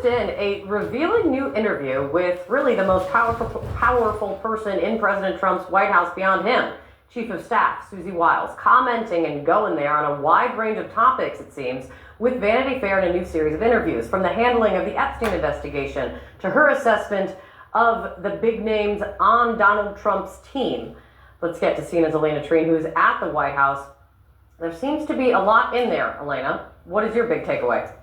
in a revealing new interview with really the most powerful person in President Trump's White House beyond him, Chief of Staff Susie Wiles, commenting and going there on a wide range of topics, it seems, with Vanity Fair in a new series of interviews, from the handling of the Epstein investigation to her assessment of the big names on Donald Trump's team. Let's get to CNN's Elena Treen, who's at the White House. There seems to be a lot in there, Elena. What is your big takeaway?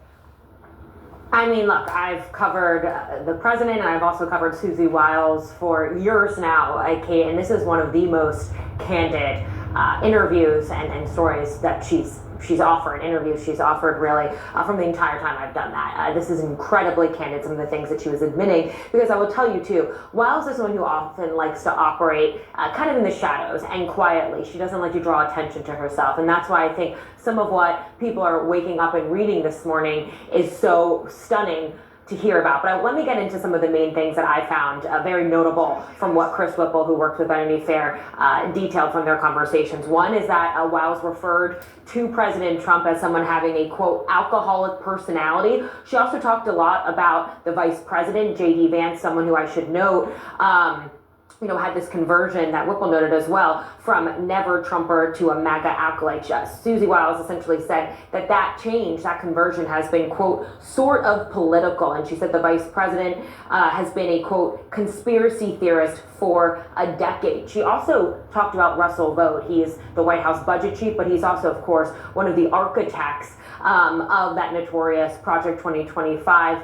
I mean, look, I've covered the president, and I've also covered Susie Wiles for years now, Kate, and this is one of the most candid interviews and stories that she's offered, interviews she's offered really from the entire time I've done that. This is incredibly candid, some of the things that she was admitting, because I will tell you too, Wiles is someone who often likes to operate kind of in the shadows and quietly. She doesn't like to draw attention to herself, and that's why I think some of what people are waking up and reading this morning is so stunning to hear about. But let me get into some of the main things that I found very notable from what Chris Whipple, who worked with Vanity Fair, detailed from their conversations. One is that Wiles referred to President Trump as someone having a, quote, alcoholic personality. She also talked a lot about the vice president, J.D. Vance, someone who I should note, had this conversion that Whipple noted as well from never Trumper to a MAGA acolyte. Susie Wiles essentially said that change, that conversion has been, quote, sort of political. And she said the vice president has been a, quote, conspiracy theorist for a decade. She also talked about Russell Vought. He is the White House budget chief, but he's also, of course, one of the architects of that notorious Project 2025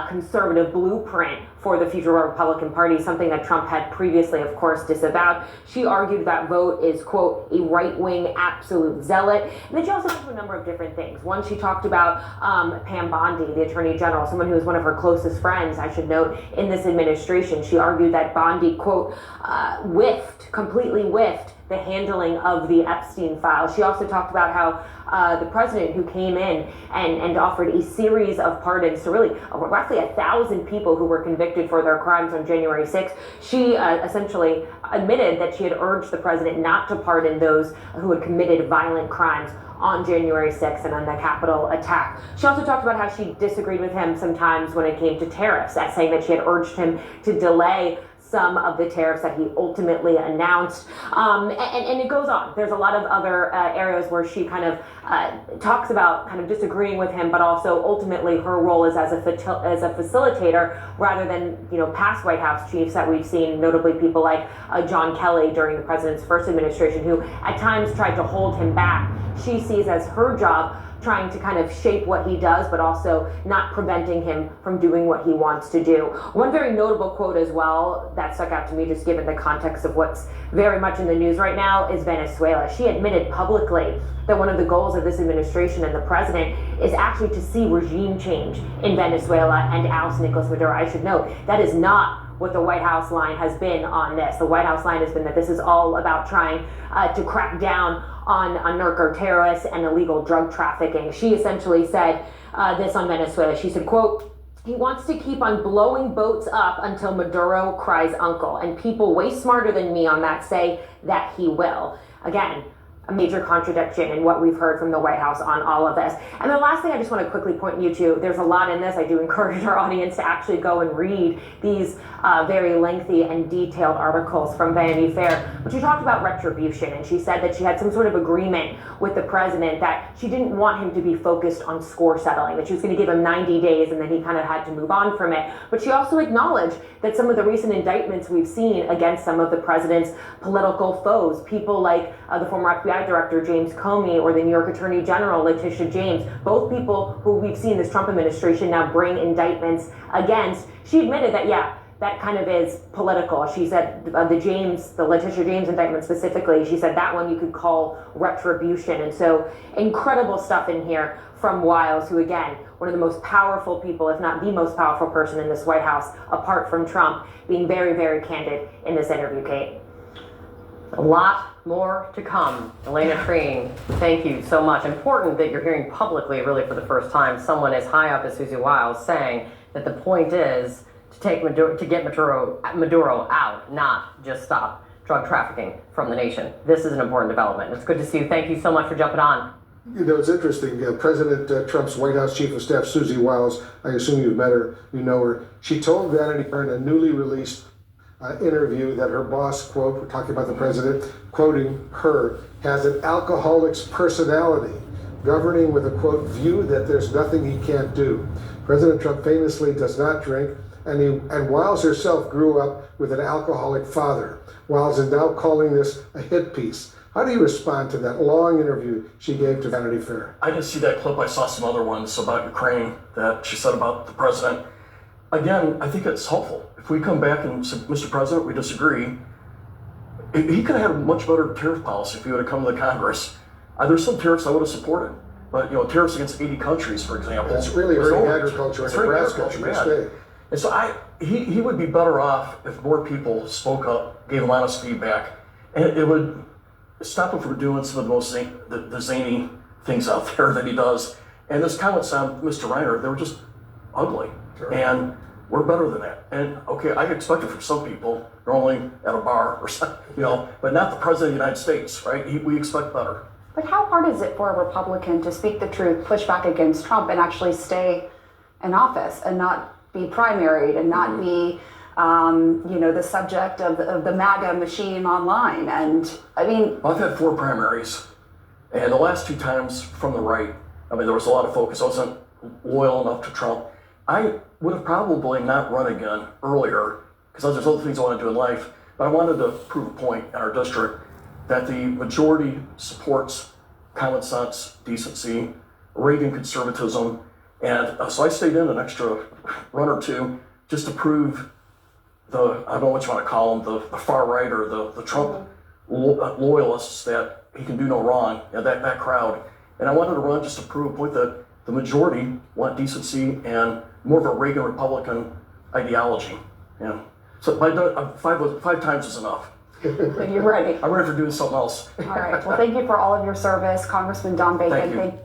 conservative blueprint for the future Republican Party, something that Trump had previously, of course, disavowed. She argued that Vought is, quote, a right-wing absolute zealot. And then she also talked about a number of different things. One, she talked about Pam Bondi, the Attorney General, someone who was one of her closest friends, I should note, in this administration. She argued that Bondi, quote, completely whiffed the handling of the Epstein files. She also talked about how the president, who came in and offered a series of pardons to really roughly 1,000 people who were convicted for their crimes on January 6th, she essentially admitted that she had urged the president not to pardon those who had committed violent crimes on January 6th and on the Capitol attack. She also talked about how she disagreed with him sometimes when it came to tariffs, saying that she had urged him to delay some of the tariffs that he ultimately announced. And it goes on. There's a lot of other areas where she kind of talks about kind of disagreeing with him, but also ultimately her role is as a facilitator rather than, past White House chiefs that we've seen, notably people like John Kelly during the president's first administration, who at times tried to hold him back. She sees as her job trying to kind of shape what he does, but also not preventing him from doing what he wants to do. One very notable quote as well that stuck out to me, just given the context of what's very much in the news right now, is Venezuela. She admitted publicly that one of the goals of this administration and the president is actually to see regime change in Venezuela and oust Nicolas Maduro. I should note, that is not what the White House line has been on this. The White House line has been that this is all about trying to crack down on narco-terrorists and illegal drug trafficking. She essentially said this on Venezuela. She said, quote, "He wants to keep on blowing boats up until Maduro cries uncle. And people way smarter than me on that say that he will." Again, a major contradiction in what we've heard from the White House on all of this. And the last thing I just want to quickly point you to, there's a lot in this. I do encourage our audience to actually go and read these very lengthy and detailed articles from Vanity Fair. But she talked about retribution, and she said that she had some sort of agreement with the president that she didn't want him to be focused on score settling, that she was going to give him 90 days and then he kind of had to move on from it. But she also acknowledged that some of the recent indictments we've seen against some of the president's political foes, people like the former FBI Director James Comey or the New York Attorney General Letitia James, both people who we've seen this Trump administration now bring indictments against, she admitted that, that kind of is political. She said the Letitia James indictment specifically, she said that one you could call retribution. And so incredible stuff in here from Wiles, who again, one of the most powerful people, if not the most powerful person in this White House, apart from Trump, being very, very candid in this interview, Kate. A lot more to come. Elena Treen, thank you so much. Important that you're hearing publicly, really for the first time, someone as high up as Susie Wiles saying that the point is to get Maduro out, not just stop drug trafficking from the nation. This is an important development. It's good to see you. Thank you so much for jumping on. You know, it's interesting. President Trump's White House Chief of Staff, Susie Wiles, I assume you've met her, you know her. She told Vanity Fair in a newly released interview that her boss, quote, we're talking about the president, quoting her, has an alcoholic's personality, governing with a, quote, view that there's nothing he can't do. President Trump famously does not drink, and Wiles herself grew up with an alcoholic father. Wiles is now calling this a hit piece. How do you respond to that long interview she gave to Vanity Fair? I didn't see that clip. I saw some other ones about Ukraine that she said about the president. Again, I think it's helpful. If we come back and say, Mr. President, we disagree, he could have had a much better tariff policy if he would have come to the Congress. There's some tariffs I would have supported, but tariffs against 80 countries, for example. It's really hurting agriculture in Nebraska. And so he would be better off if more people spoke up, gave him honest feedback, and it would stop him from doing some of the most the zany things out there that he does. And this comments on Mr. Reiner, they were just ugly. Sure. And we're better than that. And okay, I expect it from some people, normally at a bar or something, but not the President of the United States, right? We expect better. But how hard is it for a Republican to speak the truth, push back against Trump, and actually stay in office and not be primaried and not be the subject of the MAGA machine online? And I mean, I've had 4 primaries, and the last 2 times from the right, there was a lot of focus. I wasn't loyal enough to Trump. I would have probably not run again earlier because there's other things I want to do in life, but I wanted to prove a point in our district that the majority supports common sense, decency, Reagan conservatism, and so I stayed in an extra run or 2 just to prove I don't know what you want to call them, the far right or the Trump loyalists, that he can do no wrong, that crowd. And I wanted to run just to prove a point that the majority want decency and more of a Reagan Republican ideology. So 5 times is enough. You're ready. I'm ready for doing something else. All right. Well, thank you for all of your service, Congressman Don Bacon. Thank you.